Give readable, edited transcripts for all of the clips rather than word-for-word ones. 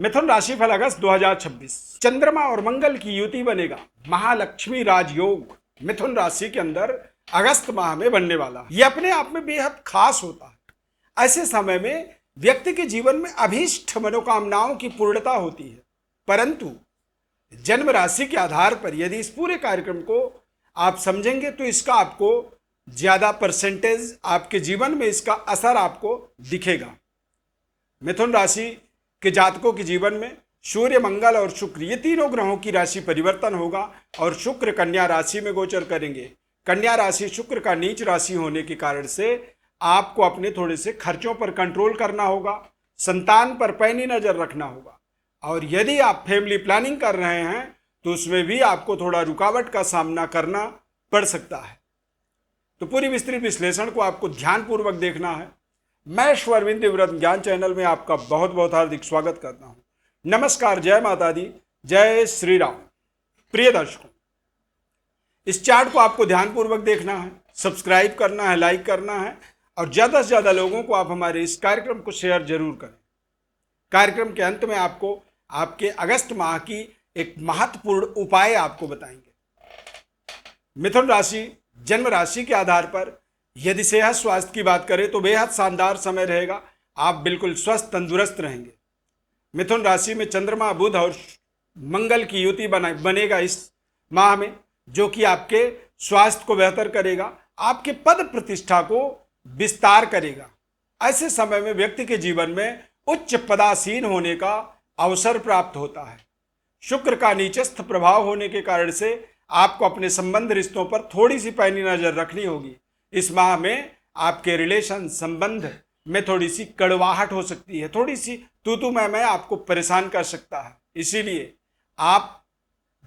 मिथुन राशि फल अगस्त 2026। चंद्रमा और मंगल की युति बनेगा महालक्ष्मी राजयोग मिथुन राशि के अंदर अगस्त माह में बनने वाला। यह अपने आप में बेहद खास होता है। ऐसे समय में व्यक्ति के जीवन में अभीष्ट मनोकामनाओं की पूर्णता होती है, परंतु जन्म राशि के आधार पर यदि इस पूरे कार्यक्रम को आप समझेंगे तो इसका आपको ज्यादा परसेंटेज आपके जीवन में इसका असर आपको दिखेगा। मिथुन राशि के जातकों के जीवन में सूर्य, मंगल और शुक्र ये तीनों ग्रहों की राशि परिवर्तन होगा और शुक्र कन्या राशि में गोचर करेंगे। कन्या राशि शुक्र का नीच राशि होने के कारण से आपको अपने थोड़े से खर्चों पर कंट्रोल करना होगा, संतान पर पैनी नजर रखना होगा, और यदि आप फैमिली प्लानिंग कर रहे हैं तो उसमें भी आपको थोड़ा रुकावट का सामना करना पड़ सकता है। तो पूरी विस्तृत विश्लेषण को आपको ध्यानपूर्वक देखना है। मैं श्वरविंद व्रत ज्ञान चैनल में आपका बहुत बहुत हार्दिक स्वागत करता हूं। नमस्कार, जय माता दी, जय श्री राम। प्रिय दर्शकों, इस चार्ट को आपको ध्यानपूर्वक देखना है, सब्सक्राइब करना है, लाइक करना है और ज्यादा से ज्यादा लोगों को आप हमारे इस कार्यक्रम को शेयर जरूर करें। कार्यक्रम के अंत में आपको आपके अगस्त माह की एक महत्वपूर्ण उपाय आपको बताएंगे। मिथुन राशि जन्म राशि के आधार पर यदि सेहत स्वास्थ्य की बात करें तो बेहद शानदार समय रहेगा। आप बिल्कुल स्वस्थ तंदुरुस्त रहेंगे। मिथुन राशि में चंद्रमा, बुध और मंगल की युति बनेगा इस माह में, जो कि आपके स्वास्थ्य को बेहतर करेगा, आपके पद प्रतिष्ठा को विस्तार करेगा। ऐसे समय में व्यक्ति के जीवन में उच्च पदासीन होने का अवसर प्राप्त होता है। शुक्र का नीचस्थ प्रभाव होने के कारण से आपको अपने संबंध रिश्तों पर थोड़ी सी पैनी नजर रखनी होगी। इस माह में आपके रिलेशन संबंध में थोड़ी सी कड़वाहट हो सकती है, थोड़ी सी तू मैं आपको परेशान कर सकता है। इसीलिए आप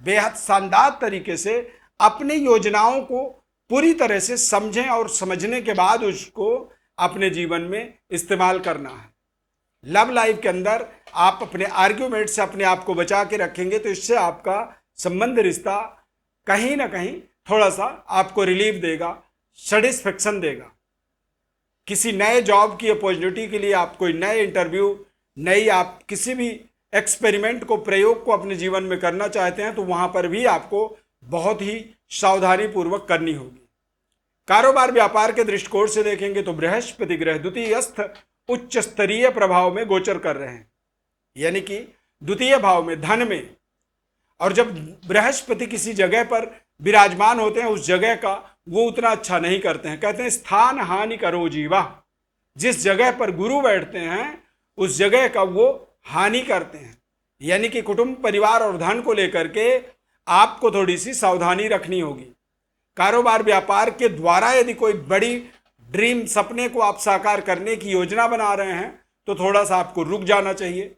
बेहद शानदार तरीके से अपनी योजनाओं को पूरी तरह से समझें और समझने के बाद उसको अपने जीवन में इस्तेमाल करना है। लव लाइफ के अंदर आप अपने आर्ग्यूमेंट से अपने आप को बचा के रखेंगे तो इससे आपका संबंध रिश्ता कहीं ना कहीं थोड़ा सा आपको रिलीफ देगा, सेटिस्फेक्शन देगा। किसी नए जॉब की अपॉर्चुनिटी के लिए आप कोई नए इंटरव्यू, नई आप किसी भी एक्सपेरिमेंट को, प्रयोग को अपने जीवन में करना चाहते हैं तो वहां पर भी आपको बहुत ही सावधानी पूर्वक करनी होगी। कारोबार व्यापार के दृष्टिकोण से देखेंगे तो बृहस्पति ग्रह द्वितीयस्थ उच्च स्तरीय प्रभाव में गोचर कर रहे हैं, यानी कि द्वितीय भाव में, धन में। और जब बृहस्पति किसी जगह पर विराजमान होते हैं उस जगह का वो उतना अच्छा नहीं करते हैं। कहते हैं स्थान हानि करो जीवा। जिस जगह पर गुरु बैठते हैं उस जगह का वो हानि करते हैं, यानी कि कुटुंब, परिवार और धन को लेकर के आपको थोड़ी सी सावधानी रखनी होगी। कारोबार व्यापार के द्वारा यदि कोई बड़ी ड्रीम, सपने को आप साकार करने की योजना बना रहे हैं तो थोड़ा सा आपको रुक जाना चाहिए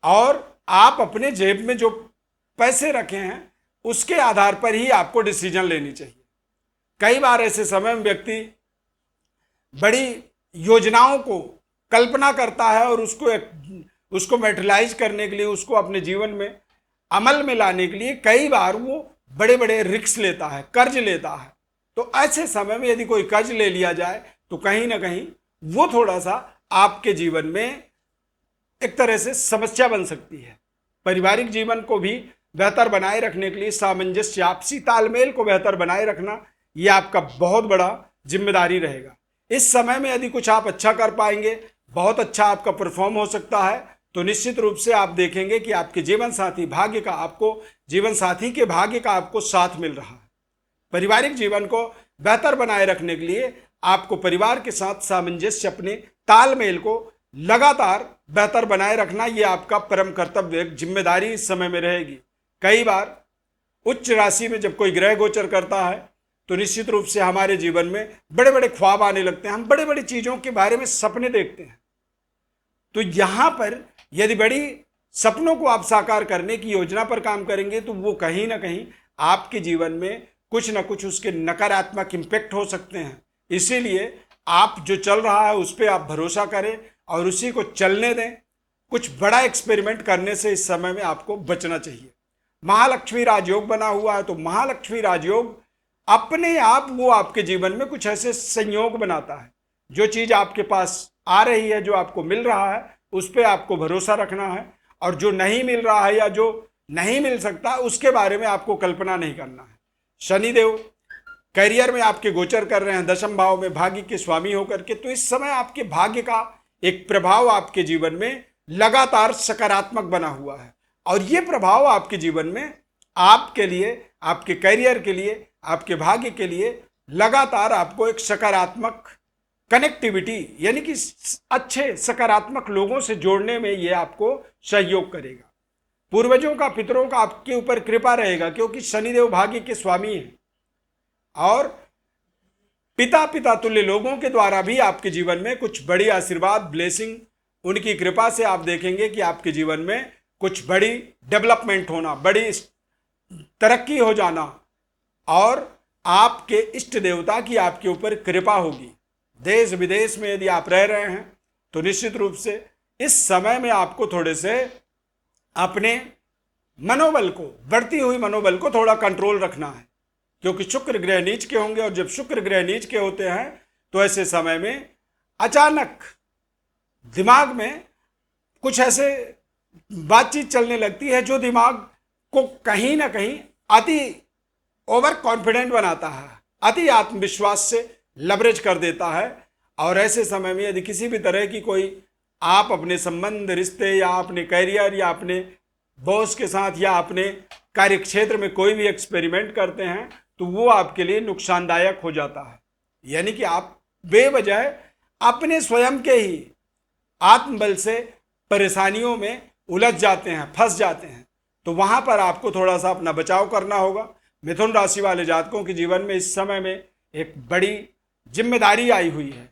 और आप अपने जेब में जो पैसे रखे हैं उसके आधार पर ही आपको डिसीजन लेनी चाहिए। कई बार ऐसे समय में व्यक्ति बड़ी योजनाओं को कल्पना करता है और उसको मैटेरियलाइज करने के लिए, उसको अपने जीवन में अमल में लाने के लिए कई बार वो बड़े बड़े रिस्क लेता है, कर्ज लेता है। तो ऐसे समय में यदि कोई कर्ज ले लिया जाए तो कहीं ना कहीं वो थोड़ा सा आपके जीवन में एक तरह से समस्या बन सकती है। पारिवारिक जीवन को भी बेहतर बनाए रखने के लिए सामंजस्य, आपसी तालमेल को बेहतर बनाए रखना ये आपका बहुत बड़ा जिम्मेदारी रहेगा। इस समय में यदि कुछ आप अच्छा कर पाएंगे, बहुत अच्छा आपका परफॉर्म हो सकता है, तो निश्चित रूप से आप देखेंगे कि आपके जीवन साथी के भाग्य का आपको साथ मिल रहा है। पारिवारिक जीवन को बेहतर बनाए रखने के लिए आपको परिवार के साथ सामंजस्य, अपने तालमेल को लगातार बेहतर बनाए रखना ये आपका परम कर्तव्य, जिम्मेदारी इस समय में रहेगी। कई बार उच्च राशि में जब कोई ग्रह गोचर करता है तो निश्चित रूप से हमारे जीवन में बड़े बड़े ख्वाब आने लगते हैं, हम बड़े बड़ी चीजों के बारे में सपने देखते हैं। तो यहां पर यदि बड़ी सपनों को आप साकार करने की योजना पर काम करेंगे तो वो कहीं ना कहीं आपके जीवन में कुछ ना कुछ उसके नकारात्मक इम्पैक्ट हो सकते हैं। इसीलिए आप जो चल रहा है उस पर आप भरोसा करें और उसी को चलने दें। कुछ बड़ा एक्सपेरिमेंट करने से इस समय में आपको बचना चाहिए। महालक्ष्मी राजयोग बना हुआ है तो महालक्ष्मी राजयोग अपने आप वो आपके जीवन में कुछ ऐसे संयोग बनाता है, जो चीज आपके पास आ रही है, जो आपको मिल रहा है, उस पर आपको भरोसा रखना है और जो नहीं मिल रहा है या जो नहीं मिल सकता उसके बारे में आपको कल्पना नहीं करना है। शनिदेव करियर में आपके गोचर कर रहे हैं दशम भाव में भाग्य के स्वामी होकर के, तो इस समय आपके भाग्य का एक प्रभाव आपके जीवन में लगातार सकारात्मक बना हुआ है और ये प्रभाव आपके जीवन में आपके लिए, आपके करियर के लिए, आपके भाग्य के लिए लगातार आपको एक सकारात्मक कनेक्टिविटी यानी कि अच्छे सकारात्मक लोगों से जोड़ने में ये आपको सहयोग करेगा। पूर्वजों का, पितरों का आपके ऊपर कृपा रहेगा क्योंकि शनिदेव भाग्य के स्वामी हैं और पिता तुल्य लोगों के द्वारा भी आपके जीवन में कुछ बड़ी आशीर्वाद, ब्लेसिंग, उनकी कृपा से आप देखेंगे कि आपके जीवन में कुछ बड़ी डेवलपमेंट होना, बड़ी तरक्की हो जाना और आपके इष्ट देवता की आपके ऊपर कृपा होगी। देश विदेश में यदि आप रह रहे हैं तो निश्चित रूप से इस समय में आपको थोड़े से अपने मनोबल को, बढ़ती हुई मनोबल को थोड़ा कंट्रोल रखना है क्योंकि शुक्र ग्रह नीच के होंगे और जब शुक्र ग्रह नीच के होते हैं तो ऐसे समय में अचानक दिमाग में कुछ ऐसे बातचीत चलने लगती है जो दिमाग को कहीं ना कहीं अति ओवर कॉन्फिडेंट बनाता है, अति आत्मविश्वास से लवरेज कर देता है। और ऐसे समय में यदि किसी भी तरह की कोई आप अपने संबंध, रिश्ते या अपने करियर या अपने बॉस के साथ या अपने कार्यक्षेत्र में कोई भी एक्सपेरिमेंट करते हैं तो वो आपके लिए नुकसानदायक हो जाता है। यानी कि आप बेवजह अपने स्वयं के ही आत्मबल से परेशानियों में उलझ जाते हैं, फंस जाते हैं, तो वहां पर आपको थोड़ा सा अपना बचाव करना होगा। मिथुन राशि वाले जातकों के जीवन में इस समय में एक बड़ी जिम्मेदारी आई हुई है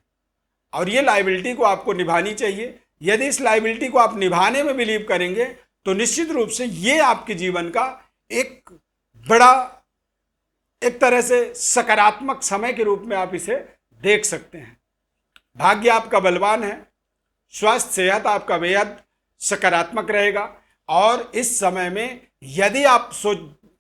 और ये लायबिलिटी को आपको निभानी चाहिए। यदि इस लायबिलिटी को आप निभाने में बिलीव करेंगे तो निश्चित रूप से ये आपके जीवन का एक बड़ा, एक तरह से सकारात्मक समय के रूप में आप इसे देख सकते हैं। भाग्य आपका बलवान है, स्वास्थ्य सेहत आपका बेहद सकारात्मक रहेगा और इस समय में यदि आप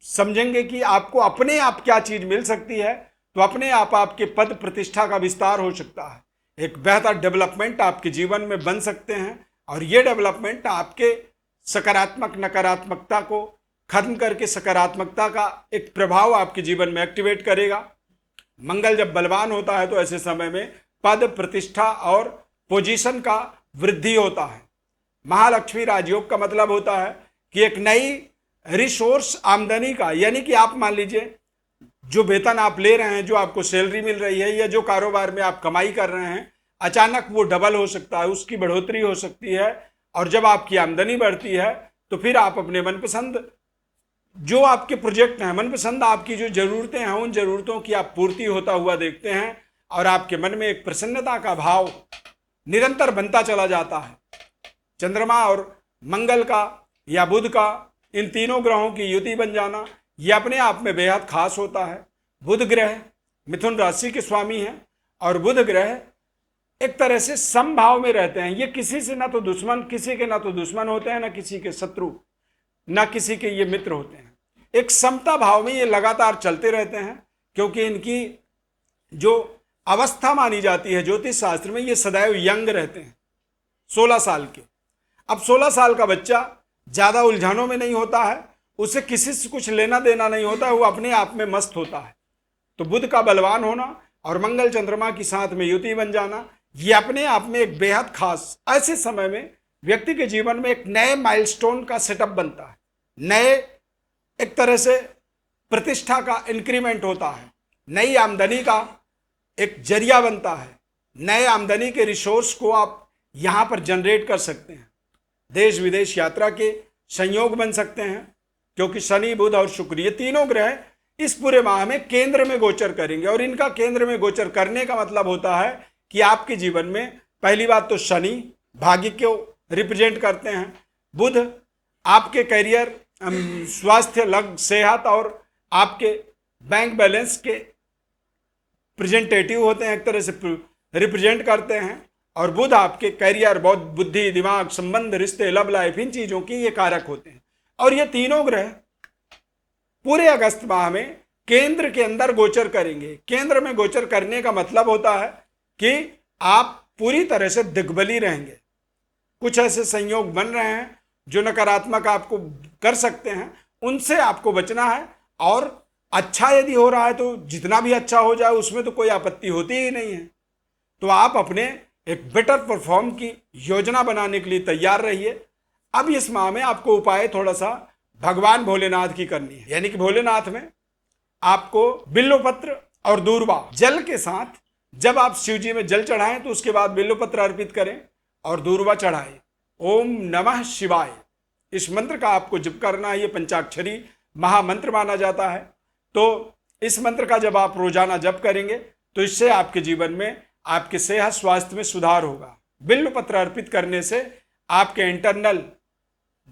समझेंगे कि आपको अपने आप क्या चीज मिल सकती है तो अपने आप आपके पद प्रतिष्ठा का विस्तार हो सकता है, एक बेहतर डेवलपमेंट आपके जीवन में बन सकते हैं और ये डेवलपमेंट आपके सकारात्मक नकारात्मकता को खत्म करके सकारात्मकता का एक प्रभाव आपके जीवन में एक्टिवेट करेगा। मंगल जब बलवान होता है तो ऐसे समय में पद प्रतिष्ठा और पोजीशन का वृद्धि होता है। महालक्ष्मी राजयोग का मतलब होता है कि एक नई रिसोर्स आमदनी का, यानी कि आप मान लीजिए जो वेतन आप ले रहे हैं, जो आपको सैलरी मिल रही है या जो कारोबार में आप कमाई कर रहे हैं, अचानक वो डबल हो सकता है, उसकी बढ़ोतरी हो सकती है और जब आपकी आमदनी बढ़ती है तो फिर आप अपने मनपसंद जो आपके प्रोजेक्ट हैं, मनपसंद आपकी जो ज़रूरतें हैं, उन ज़रूरतों की आप पूर्ति होता हुआ देखते हैं और आपके मन में एक प्रसन्नता का भाव निरंतर बनता चला जाता है। चंद्रमा और मंगल का या बुध का, इन तीनों ग्रहों की युति बन जाना यह अपने आप में बेहद खास होता है। बुध ग्रह मिथुन राशि के स्वामी हैं और बुध ग्रह एक तरह से समभाव में रहते हैं। ये किसी से ना तो दुश्मन, किसी के ना तो दुश्मन होते हैं, ना किसी के शत्रु, ना किसी के ये मित्र होते हैं। एक समता भाव में ये लगातार चलते रहते हैं क्योंकि इनकी जो अवस्था मानी जाती है ज्योतिष शास्त्र में, ये सदैव यंग रहते हैं, 16 साल के। अब 16 साल का बच्चा ज़्यादा उलझनों में नहीं होता है, उसे किसी से कुछ लेना देना नहीं होता है, वो अपने आप में मस्त होता है। तो बुध का बलवान होना और मंगल चंद्रमा की साथ में युति बन जाना, ये अपने आप में एक बेहद खास, ऐसे समय में व्यक्ति के जीवन में एक नए माइलस्टोन का सेटअप बनता है, नए एक तरह से प्रतिष्ठा का इंक्रीमेंट होता है, नई आमदनी का एक जरिया बनता है, नए आमदनी के रिसोर्स को आप यहाँ पर जनरेट कर सकते हैं। देश विदेश यात्रा के संयोग बन सकते हैं क्योंकि शनि, बुध और शुक्र ये तीनों ग्रह इस पूरे माह में केंद्र में गोचर करेंगे और इनका केंद्र में गोचर करने का मतलब होता है कि आपके जीवन में पहली बात तो शनि भाग्य को रिप्रेजेंट करते हैं, बुध आपके करियर, स्वास्थ्य, लग, सेहत और आपके बैंक बैलेंस के प्रेजेंटेटिव होते हैं, एक तरह से रिप्रेजेंट करते हैं, और बुध आपके करियर, बौद्ध, बुद्धि, दिमाग, संबंध, रिश्ते, लव लाइफ, इन चीजों की ये कारक होते हैं। और ये तीनों ग्रह पूरे अगस्त माह में केंद्र के अंदर गोचर करेंगे। केंद्र में गोचर करने का मतलब होता है कि आप पूरी तरह से दिग्बली रहेंगे। कुछ ऐसे संयोग बन रहे हैं जो नकारात्मक आपको कर सकते हैं उनसे आपको बचना है। और अच्छा यदि हो रहा है तो जितना भी अच्छा हो जाए उसमें तो कोई आपत्ति होती ही नहीं है। तो आप अपने एक बेटर परफॉर्म की योजना बनाने के लिए तैयार रहिए। अब इस माह में आपको उपाय थोड़ा सा भगवान भोलेनाथ की करनी है, यानी कि भोलेनाथ में आपको बिल्वपत्र और दूर्वा जल के साथ, जब आप शिव जी में जल चढ़ाएं तो उसके बाद बिल्वपत्र अर्पित करें और दूर्वा चढ़ाएं। ओम नमः शिवाय, इस मंत्र का आपको जप करना है। ये पंचाक्षरी महामंत्र माना जाता है। तो इस मंत्र का जब आप रोजाना जप करेंगे तो इससे आपके जीवन में आपके सेहत स्वास्थ्य में सुधार होगा। बिल्वपत्र अर्पित करने से आपके इंटरनल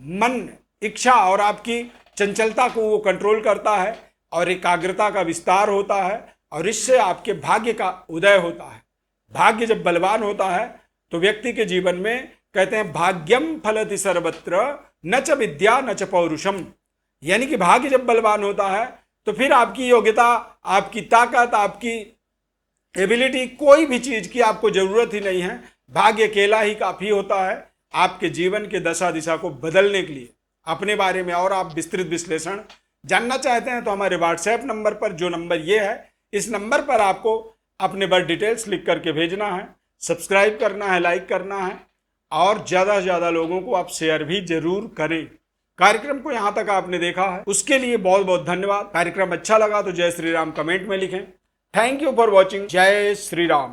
मन, इच्छा और आपकी चंचलता को वो कंट्रोल करता है और एकाग्रता का विस्तार होता है और इससे आपके भाग्य का उदय होता है। भाग्य जब बलवान होता है तो व्यक्ति के जीवन में कहते हैं भाग्यम फलति सर्वत्र न च विद्या न च पौरुषम, यानी कि भाग्य जब बलवान होता है तो फिर आपकी योग्यता, आपकी ताकत, आपकी एबिलिटी, कोई भी चीज की आपको जरूरत ही नहीं है। भाग्य अकेला ही काफी होता है आपके जीवन के दशा दिशा को बदलने के लिए। अपने बारे में और आप विस्तृत विश्लेषण जानना चाहते हैं तो हमारे व्हाट्सएप नंबर पर, जो नंबर ये है, इस नंबर पर आपको अपने बर्थ डिटेल्स लिख करके भेजना है। सब्सक्राइब करना है, लाइक करना है और ज़्यादा से ज़्यादा लोगों को आप शेयर भी जरूर करें। कार्यक्रम को यहाँ तक आपने देखा है उसके लिए बहुत बहुत धन्यवाद। कार्यक्रम अच्छा लगा तो जय श्री राम कमेंट में लिखें। Thank you for watching. जय श्री राम।